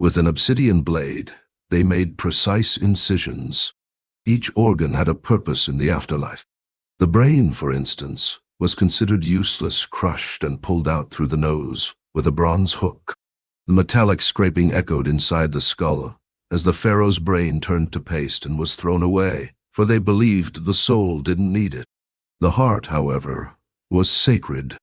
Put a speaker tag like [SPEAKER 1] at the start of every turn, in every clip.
[SPEAKER 1] With an obsidian blade, they made precise incisions. Each organ had a purpose in the afterlife. The brain, for instance, was considered useless, crushed and pulled out through the nose with a bronze hook. The metallic scraping echoed inside the skull as the pharaoh's brain turned to paste and was thrown away, for they believed the soul didn't need it. The heart, however, was sacred.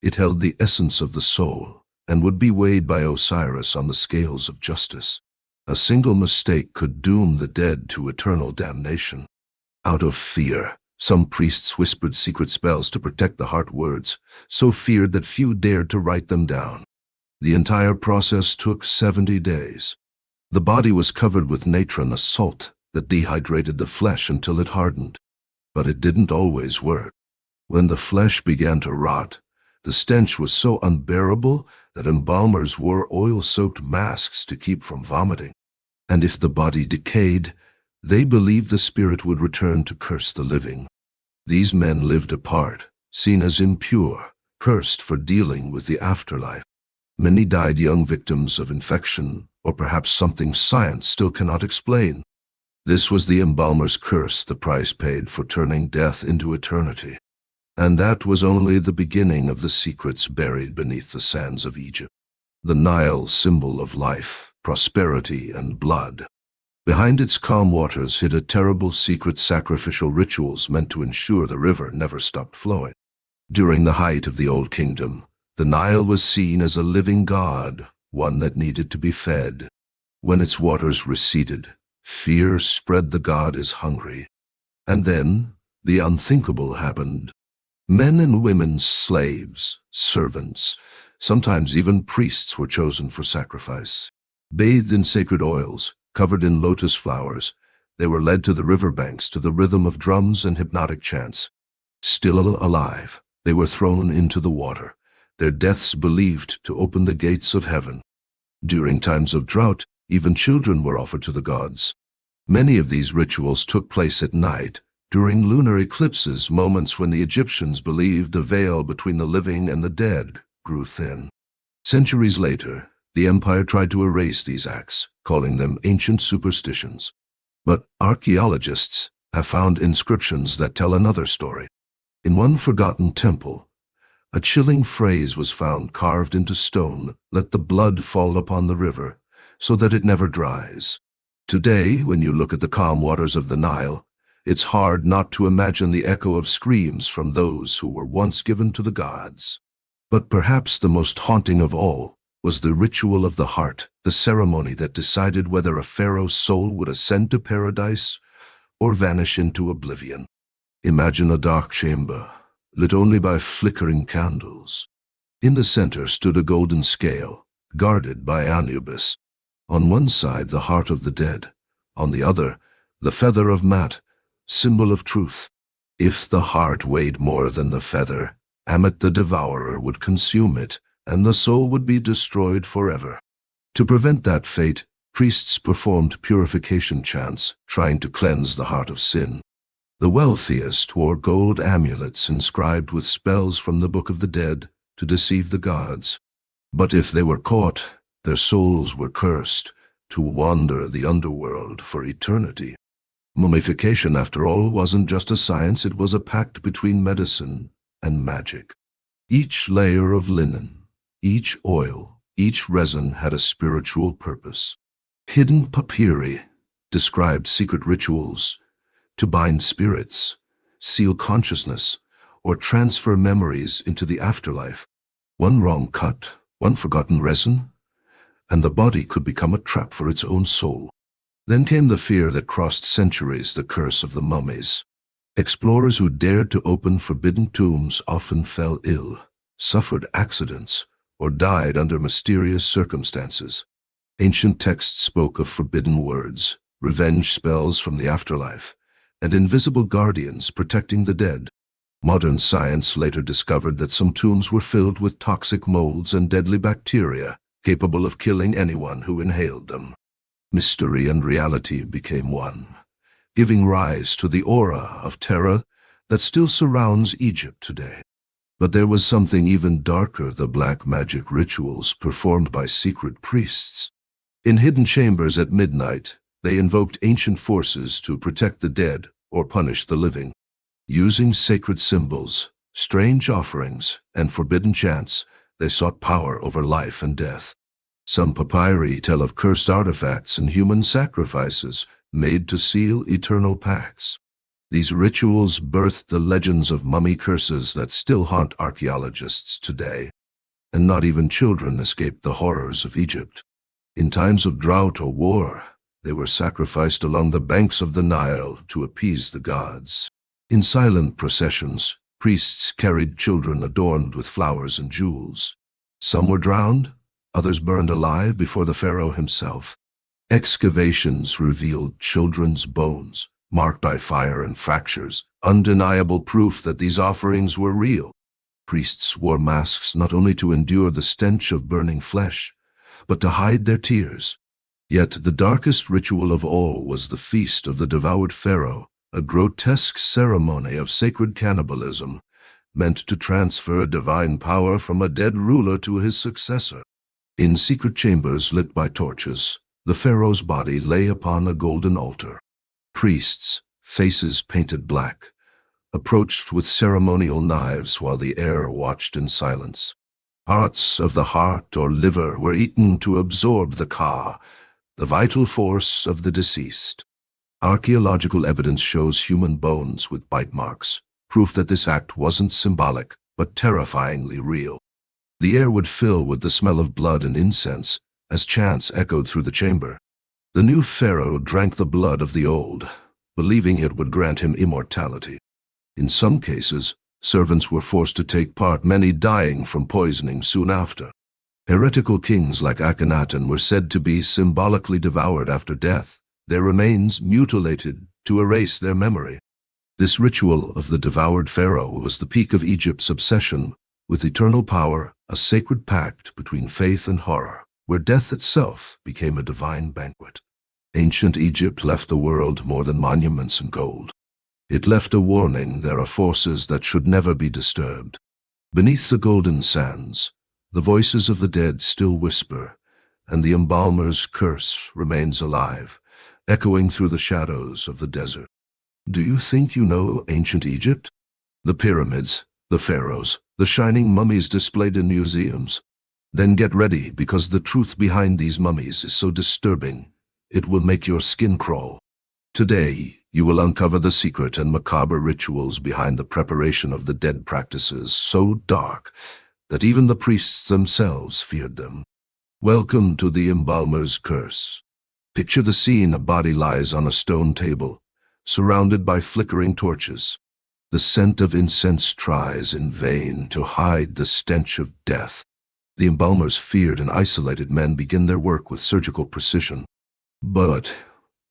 [SPEAKER 1] It held the essence of the soul and would be weighed by Osiris on the scales of justice. A single mistake could doom the dead to eternal damnation. Out of fear, some priests whispered secret spells to protect the heart words, so feared that few dared to write them down. The entire process took 70 days. The body was covered with natron, a salt that dehydrated the flesh until it hardened. But it didn't always work. When the flesh began to rot, the stench was so unbearable that embalmers wore oil-soaked masks to keep from vomiting. And if the body decayed, they believed the spirit would return to curse the living. These men lived apart, seen as impure, cursed for dealing with the afterlife. Many died young, victims of infection, or perhaps something science still cannot explain. This was the embalmer's curse, the price paid for turning death into eternity. And that was only the beginning of the secrets buried beneath the sands of Egypt. The Nile, symbol of life, prosperity, and blood. Behind its calm waters hid a terrible secret, sacrificial rituals meant to ensure the river never stopped flowing. During the height of the Old Kingdom, the Nile was seen as a living god, one that needed to be fed. When its waters receded, fear spread. The god is hungry. And then, the unthinkable happened. Men and women, slaves, servants, sometimes even priests were chosen for sacrifice. Bathed in sacred oils, covered in lotus flowers, they were led to the riverbanks to the rhythm of drums and hypnotic chants. Still alive, they were thrown into the water, their deaths believed to open the gates of heaven. During times of drought, even children were offered to the gods. Many of these rituals took place at night, during lunar eclipses, moments when the Egyptians believed the veil between the living and the dead grew thin. Centuries later, the empire tried to erase these acts, calling them ancient superstitions. But archaeologists have found inscriptions that tell another story. In one forgotten temple, a chilling phrase was found carved into stone: "Let the blood fall upon the river, so that it never dries." Today, when you look at the calm waters of the Nile, it's hard not to imagine the echo of screams from those who were once given to the gods. But perhaps the most haunting of all was the ritual of the heart, the ceremony that decided whether a pharaoh's soul would ascend to paradise or vanish into oblivion. Imagine a dark chamber, lit only by flickering candles. In the center stood a golden scale, guarded by Anubis. On one side, the heart of the dead; on the other, the feather of Mat, symbol of truth. If the heart weighed more than the feather, Ammit the devourer would consume it, and the soul would be destroyed forever. To prevent that fate, priests performed purification chants, trying to cleanse the heart of sin. The wealthiest wore gold amulets inscribed with spells from the Book of the Dead to deceive the gods. But if they were caught, their souls were cursed to wander the underworld for eternity. Mummification, after all, wasn't just a science, it was a pact between medicine and magic. Each layer of linen, each oil, each resin had a spiritual purpose. Hidden papyri described secret rituals to bind spirits, seal consciousness, or transfer memories into the afterlife. One wrong cut, one forgotten resin, and the body could become a trap for its own soul. Then came the fear that crossed centuries, the curse of the mummies. Explorers who dared to open forbidden tombs often fell ill, suffered accidents, or died under mysterious circumstances. Ancient texts spoke of forbidden words, revenge spells from the afterlife, and invisible guardians protecting the dead. Modern science later discovered that some tombs were filled with toxic molds and deadly bacteria, capable of killing anyone who inhaled them. Mystery and reality became one, giving rise to the aura of terror that still surrounds Egypt today. But there was something even darker: the black magic rituals performed by secret priests. In hidden chambers at midnight, they invoked ancient forces to protect the dead or punish the living. Using sacred symbols, strange offerings, and forbidden chants, they sought power over life and death. Some papyri tell of cursed artifacts and human sacrifices made to seal eternal pacts. These rituals birthed the legends of mummy curses that still haunt archaeologists today. And not even children escaped the horrors of Egypt. In times of drought or war, they were sacrificed along the banks of the Nile to appease the gods. In silent processions, priests carried children adorned with flowers and jewels. Some were drowned, others burned alive before the pharaoh himself. Excavations revealed children's bones, marked by fire and fractures, undeniable proof that these offerings were real. Priests wore masks not only to endure the stench of burning flesh, but to hide their tears. Yet the darkest ritual of all was the feast of the devoured pharaoh, a grotesque ceremony of sacred cannibalism, meant to transfer divine power from a dead ruler to his successor. In secret chambers lit by torches, the pharaoh's body lay upon a golden altar. Priests, faces painted black, approached with ceremonial knives while the air watched in silence. Parts of the heart or liver were eaten to absorb the ka, the vital force of the deceased. Archaeological evidence shows human bones with bite marks, proof that this act wasn't symbolic, but terrifyingly real. The air would fill with the smell of blood and incense as chants echoed through the chamber. The new pharaoh drank the blood of the old, believing it would grant him immortality. In some cases, servants were forced to take part, many dying from poisoning soon after. Heretical kings like Akhenaten were said to be symbolically devoured after death, their remains mutilated to erase their memory. This ritual of the devoured pharaoh was the peak of Egypt's obsession with eternal power, a sacred pact between faith and horror, where death itself became a divine banquet. Ancient Egypt left the world more than monuments and gold. It left a warning: there are forces that should never be disturbed. Beneath the golden sands, the voices of the dead still whisper, and the embalmer's curse remains alive, echoing through the shadows of the desert. Do you think you know ancient Egypt? The pyramids, the pharaohs, the shining mummies displayed in museums. Then get ready, because the truth behind these mummies is so disturbing, it will make your skin crawl. Today, you will uncover the secret and macabre rituals behind the preparation of the dead, practices so dark that even the priests themselves feared them. Welcome to the embalmer's curse. Picture the scene: a body lies on a stone table, surrounded by flickering torches. The scent of incense tries in vain to hide the stench of death. The embalmers, feared and isolated men, begin their work with surgical precision. But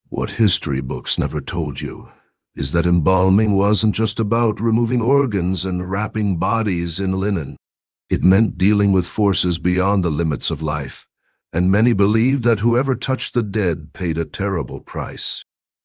[SPEAKER 1] what history books never told you is that embalming wasn't just about removing organs and wrapping bodies in linen. It meant dealing with forces beyond the limits of life, and many believed that whoever touched the dead paid a terrible price.